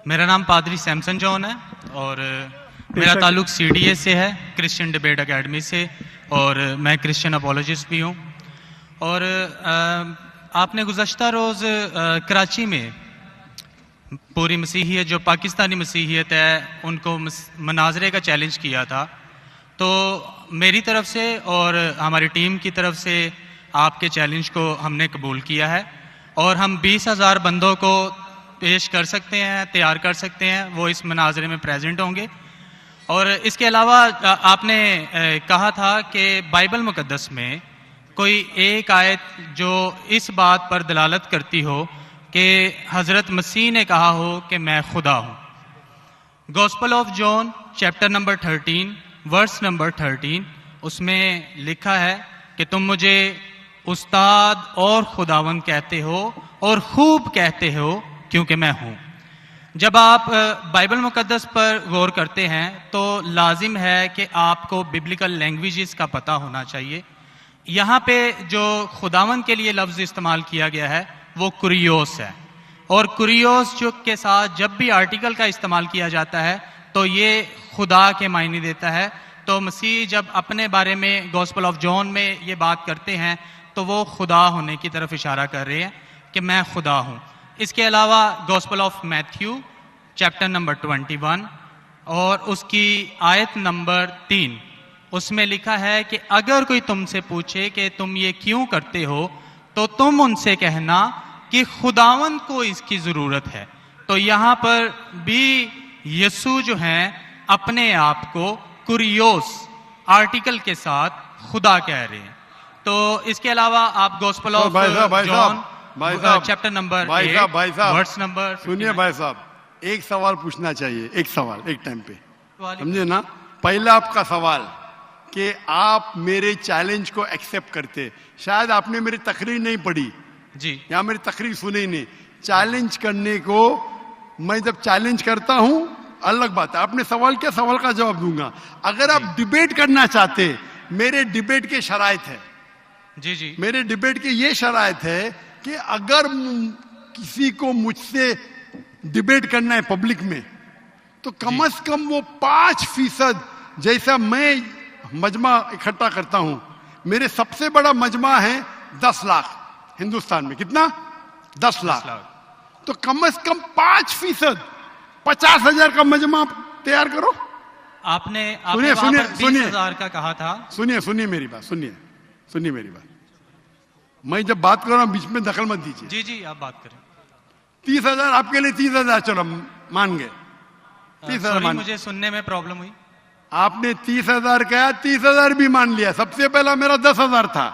मेरा नाम पादरी सैमसन जॉन है और मेरा ताल्लुक CDA से है, क्रिश्चियन डिबेट एकेडमी से, और मैं क्रिश्चियन अपोलॉजिस्ट भी हूँ। और आपने गुज़श्ता रोज़ कराची में पूरी मसीहियत जो पाकिस्तानी मसीहियत है उनको मनाजरे का चैलेंज किया था, तो मेरी तरफ से और हमारी टीम की तरफ से आपके चैलेंज को हमने कबूल किया है और हम 20,000 बंदों को पेश कर सकते हैं, तैयार कर सकते हैं, वो इस मनाजरे में प्रेजेंट होंगे। और इसके अलावा आपने कहा था कि बाइबल मुकद्दस में कोई एक आयत जो इस बात पर दलालत करती हो कि हज़रत मसीह ने कहा हो कि मैं खुदा हूँ। Gospel of John chapter number 13 verse number 13 उसमें लिखा है कि तुम मुझे उस्ताद और खुदावंद कहते हो और खूब कहते हो क्योंकि मैं हूँ। जब आप बाइबल मुकद्दस पर गौर करते हैं तो लाजिम है कि आपको बिब्लिकल लैंग्वेजेस का पता होना चाहिए। यहाँ पे जो खुदावंद के लिए लफ्ज़ इस्तेमाल किया गया है वो कुरियोस है, और कुरियोस जो के साथ जब भी आर्टिकल का इस्तेमाल किया जाता है तो ये खुदा के मायने देता है। तो मसीह जब अपने बारे में गॉस्पेल ऑफ जॉन में ये बात करते हैं तो वो खुदा होने की तरफ इशारा कर रहे हैं कि मैं खुदा हूँ। इसके अलावा gospel of Matthew chapter number 21 और उसकी आयत नंबर 3 उसमें लिखा है कि अगर कोई तुमसे पूछे कि तुम ये क्यों करते हो तो तुम उनसे कहना कि खुदावंद को इसकी ज़रूरत है। तो यहाँ पर भी यीशु जो हैं अपने आप को कुरियोस आर्टिकल के साथ खुदा कह रहे हैं। तो इसके अलावा आप Gospel of John chapter number 8 verse number, सुनिए भाई साहब, एक सवाल पूछना चाहिए, एक सवाल एक टाइम पे, समझे ना। पहला आपका सवाल कि आप मेरे चैलेंज को एक्सेप्ट करते, शायद आपने मेरी तकरीर नहीं पढ़ी जी, या मेरी तकरीर सुनी नहीं। चैलेंज करने को मैं जब चैलेंज करता हूं अलग बात है, आपने सवाल किया, सवाल का जवाब दूंगा। अगर आप डिबेट करना चाहते, मेरे डिबेट के शराइत है जी जी, मेरे डिबेट के ये शराइत है कि अगर किसी को मुझसे डिबेट करना है पब्लिक में तो कम से कम वो 5% जैसा मैं मजमा इकट्ठा करता हूं। मेरे सबसे बड़ा मजमा है 10 लाख हिंदुस्तान में। कितना? 10 लाख। तो कम से कम 5%, 50,000 का मजमा तैयार करो। आपने सुनिए सुनिए सुनिए 20,000 का कहा था। सुनिए मेरी बात, सुनिए मेरी बात। मैं जब बात कर रहा हूं बीच में दखल मत दीजिए। जी जी, आप बात करें। 30,000 आपके लिए 30,000, चलो मान गए। 30,000 मुझे सुनने में प्रॉब्लम हुई। आपने 30,000 कहा, 30,000 भी मान लिया। सबसे पहला मेरा 10,000 था,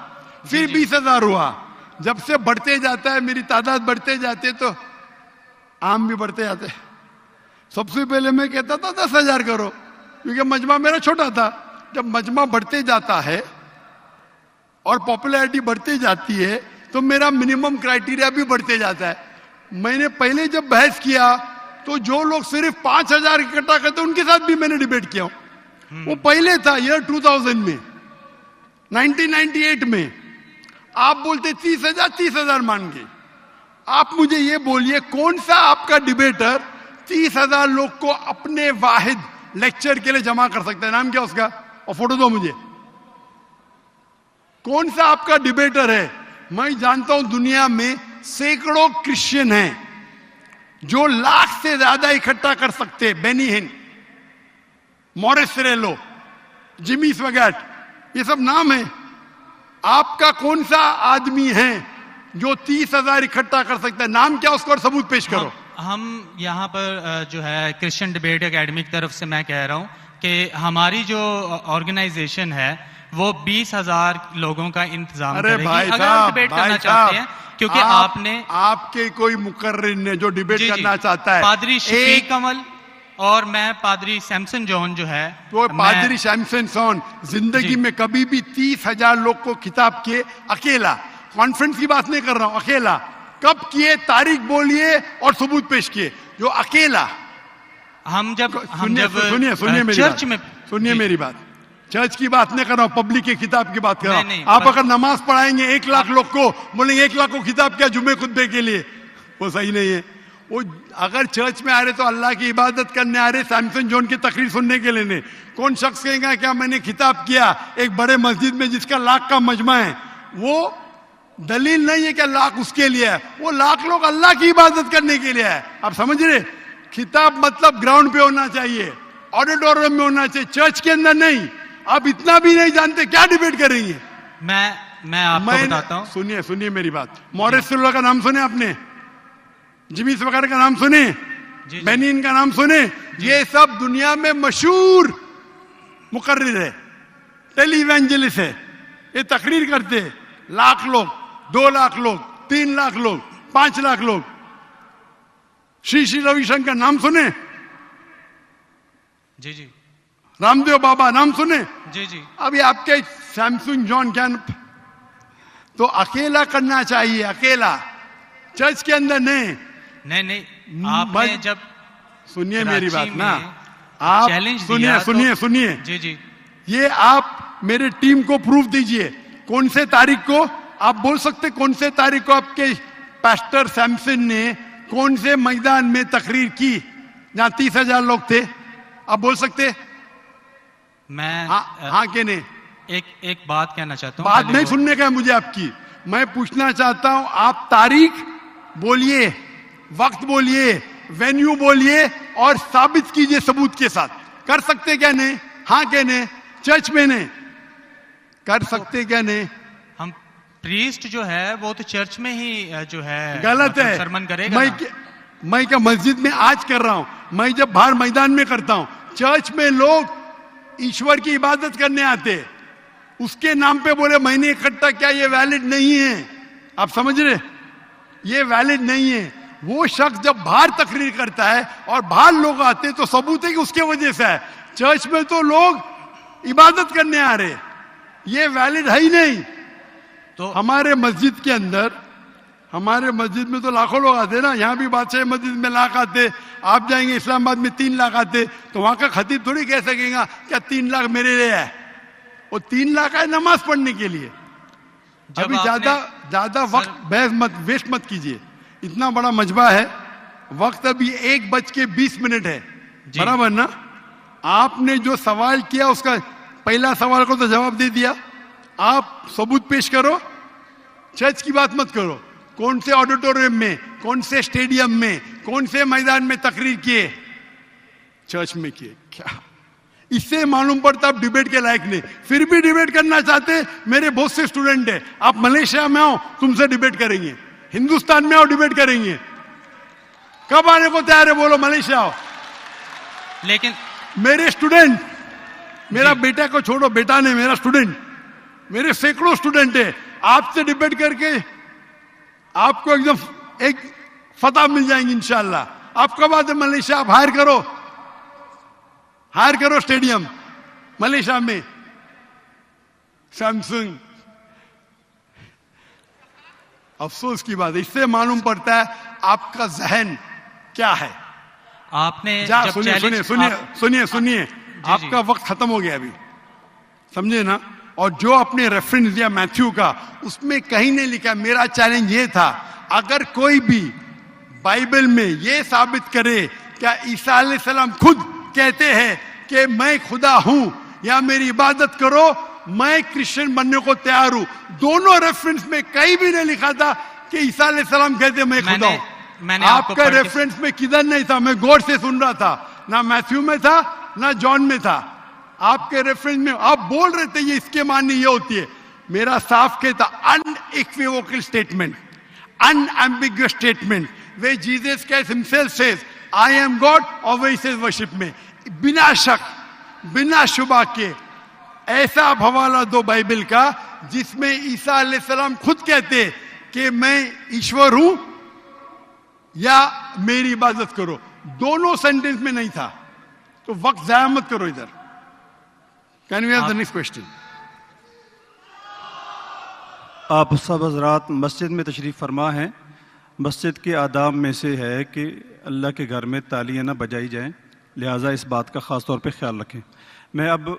फिर 20,000 हुआ। जब से बढ़ते जाता है, मेरी तादाद बढ़ते जाते तो आम भी बढ़ते जाते। सबसे पहले मैं कहता था 10,000 करो, क्योंकि मजमा मेरा छोटा था। जब मजमा बढ़ते जाता है और पॉपुलैरिटी बढ़ती जाती है तो मेरा मिनिमम क्राइटेरिया भी बढ़ते जाता है। मैंने पहले जब बहस किया तो जो लोग सिर्फ 5,000 इकट्ठा करते उनके साथ भी मैंने डिबेट किया। वो पहले था ईयर 2000 में, 1998 में। आप बोलते 30,000 मान गए। आप मुझे ये बोलिए कौन सा आपका डिबेटर 30,000 लोग को अपने वाहिद लेक्चर के लिए जमा कर सकता है? नाम क्या उसका, और फोटो दो मुझे। कौन सा आपका डिबेटर है? मैं जानता हूं दुनिया में सैकड़ों क्रिश्चियन हैं जो लाख से ज्यादा इकट्ठा कर सकते। बेनी हिन, मॉरिस रेलो, जिमी स्वगैट, ये सब नाम है। आपका कौन सा आदमी है जो 30,000 इकट्ठा कर सकता है? नाम क्या उसका और सबूत पेश करो। हम यहाँ पर जो है क्रिश्चियन डिबेट एकेडमी की तरफ से मैं कह रहा हूँ कि हमारी जो ऑर्गेनाइजेशन है वो 20,000 लोगों का इंतजाम करेगी। अगर हम डिबेट करना चाहते हैं, क्योंकि आपके कोई मुकर्रिर ने जो डिबेट करना चाहता है, पादरी शफीक कमल और मैं पादरी सैमसन जॉन जो है, तो पादरी सैमसन जॉन जिंदगी में कभी भी 30,000 लोग को खिताब किए अकेला। कॉन्फ्रेंस की बात नहीं कर रहा हूं, अकेला। कब किए, तारीख बोलिए और सबूत पेश किए। जो अकेला हम जब सुनिए मेरी चर्च में, सुनिए मेरी बात, चर्च की बात नहीं कर रहा हूं, पब्लिक की किताब की बात कर रहा हूं। आप अगर नमाज पढ़ाएंगे 1 लाख लोग को, बोलेंगे 1 लाख को किताब क्या जुम्मे खुतबे के लिए, वो सही नहीं है। वो अगर चर्च में आ रहे तो अल्लाह की इबादत करने आ रहे, सैमसन जॉन की तकरीर सुनने के लिए नहीं। कौन शख्स कहेगा क्या मैंने खिताब किया एक बड़े मस्जिद में जिसका लाख का मजमा है, वो दलील नहीं है कि लाख उसके लिए है, वो लाख लोग अल्लाह की इबादत करने के लिए है। आप समझ रहे? खिताब मतलब ग्राउंड पे होना चाहिए, ऑडिटोरियम में होना चाहिए, चर्च के अंदर नहीं। आप इतना भी नहीं जानते, क्या डिबेट करेंगे? मैं आपको बताता हूँ। सुनिए मेरी बात। मॉरिस सिल्वा का नाम सुने आपने? जिमी वगैरह का नाम सुने? बेनिन का नाम सुने? ये सब दुनिया में मशहूर मुकर्रिर है, टेली इवेंजलिस्ट है। ये तकरीर करते हैं, लाख लोग, 2 लाख लोग, 3 लाख लोग, 5 लाख लोग। श्री रविशंकर नाम सुने? जी। रामदेव बाबा नाम सुने? जी। अभी आपके सैमसंग जॉन क्या? तो अकेला करना चाहिए, अकेला, चर्च के अंदर नहीं। आपने जब सुनिए मेरी बात ना, आप सुनिए जी। ये आप मेरे टीम को प्रूफ दीजिए। कौन से तारीख को आप बोल सकते? कौन से तारीख को आपके पास्टर सैमसन ने कौन से मैदान में तकरीर की जहां 30,000 लोग थे? आप बोल सकते? मैं हाँ के नहीं? एक बात कहना चाहता हूँ। बात नहीं सुनने का है मुझे आपकी, मैं पूछना चाहता हूं। आप तारीख बोलिए, वक्त बोलिए, वेन्यू बोलिए और साबित कीजिए सबूत के साथ। कर सकते क्या नहीं? हाँ के नहीं? चर्च में नहीं कर सकते क्या नहीं? हम प्रीस्ट जो है वो तो चर्च में ही जो है गलत है, सरमन करेगा। मैं क्या मस्जिद में आज कर रहा हूं? मैं जब बाहर मैदान में करता हूं। चर्च में लोग ईश्वर की इबादत करने आते, उसके नाम पे बोले मैंने इकट्ठा किया, ये वैलिड नहीं है। आप समझ रहे? ये वैलिड नहीं है। वो शख्स जब बाहर तकरीर करता है और बाहर लोग आते हैं तो सबूत है कि उसके वजह से है। चर्च में तो लोग इबादत करने आ रहे, ये वैलिड है ही नहीं। तो हमारे मस्जिद के अंदर, हमारे मस्जिद में तो लाखों लोग आते ना। यहाँ भी बादशाह मस्जिद में लाख आते, आप जाएंगे इस्लामाबाद में 3 लाख आते, तो वहां का खतीब थोड़ी कह सकेगा क्या 3 लाख मेरे लिए है। वो 3 लाख है नमाज पढ़ने के लिए। अभी ज्यादा वक्त बहस मत, वेस्ट मत कीजिए। इतना बड़ा मजबा है, वक्त अभी 1:20 है, बराबर ना? आपने जो सवाल किया उसका पहला सवाल को तो जवाब दे दिया। आप सबूत पेश करो, चर्च की बात मत करो। कौन से ऑडिटोरियम में, कौन से स्टेडियम में, कौन से मैदान में तकरीर किए? चर्च में किए। क्या इससे मालूम पड़ता आप डिबेट के लायक नहीं? फिर भी डिबेट करना चाहते। मेरे बहुत से स्टूडेंट है, आप मलेशिया में आओ तुमसे डिबेट करेंगे, हिंदुस्तान में आओ डिबेट करेंगे। कब आने को तैयार है बोलो? मलेशिया आओ। लेकिन मेरे स्टूडेंट, मेरा बेटा को छोड़ो, बेटा नहीं, मेरा स्टूडेंट, मेरे सैकड़ों स्टूडेंट है, आपसे डिबेट करके आपको एकदम एक फतह मिल जाएंगे इंशाल्लाह। आप कब आते मलेशिया? आप हायर करो स्टेडियम मलेशिया में। सैमसंग, अफसोस की बात है, इससे मालूम पड़ता है आपका जहन क्या है। आपने सुनिए आपका वक्त खत्म हो गया अभी, समझे ना? और जो आपने रेफरेंस दिया मैथ्यू का, उसमें कहीं नहीं लिखा। मेरा चैलेंज ये था, अगर कोई भी बाइबल में ये साबित करे क्या ईसा अलैहिस्सलाम खुद कहते हैं कि मैं खुदा हूं या मेरी इबादत करो, मैं क्रिश्चियन बनने को तैयार हूं। दोनों रेफरेंस में कहीं भी नहीं लिखा था कि ईसा अलैहिस्सलाम कहते मैं खुदा हूं। आपका रेफरेंस में किधर नहीं था? मैं गौर से सुन रहा था, ना मैथ्यू में था ना जॉन में था। आपके रेफरेंस में आप बोल रहे थे ये इसके माननी ये होती है। मेरा साफ कहता unequivocal statement, unambiguous statement, way Jesus Christ himself says I am God और वे सेज वर्शिप में, बिना शक बिना शुबा के ऐसा आप हवाला दो बाइबल का जिसमें ईसा अलैहिस्सलाम खुद कहते कि मैं ईश्वर हूं या मेरी इबादत करो। दोनों सेंटेंस में नहीं था, तो वक्त जाया मत करो इधर। Can we have the next question? आप सब हजरात मस्जिद में तशरीफ़ फरमा हैं। मस्जिद के आदाब में से है कि अल्लाह के घर में तालियां ना बजाई जाएं, लिहाजा इस बात का ख़ास तौर पे ख्याल रखें। मैं अब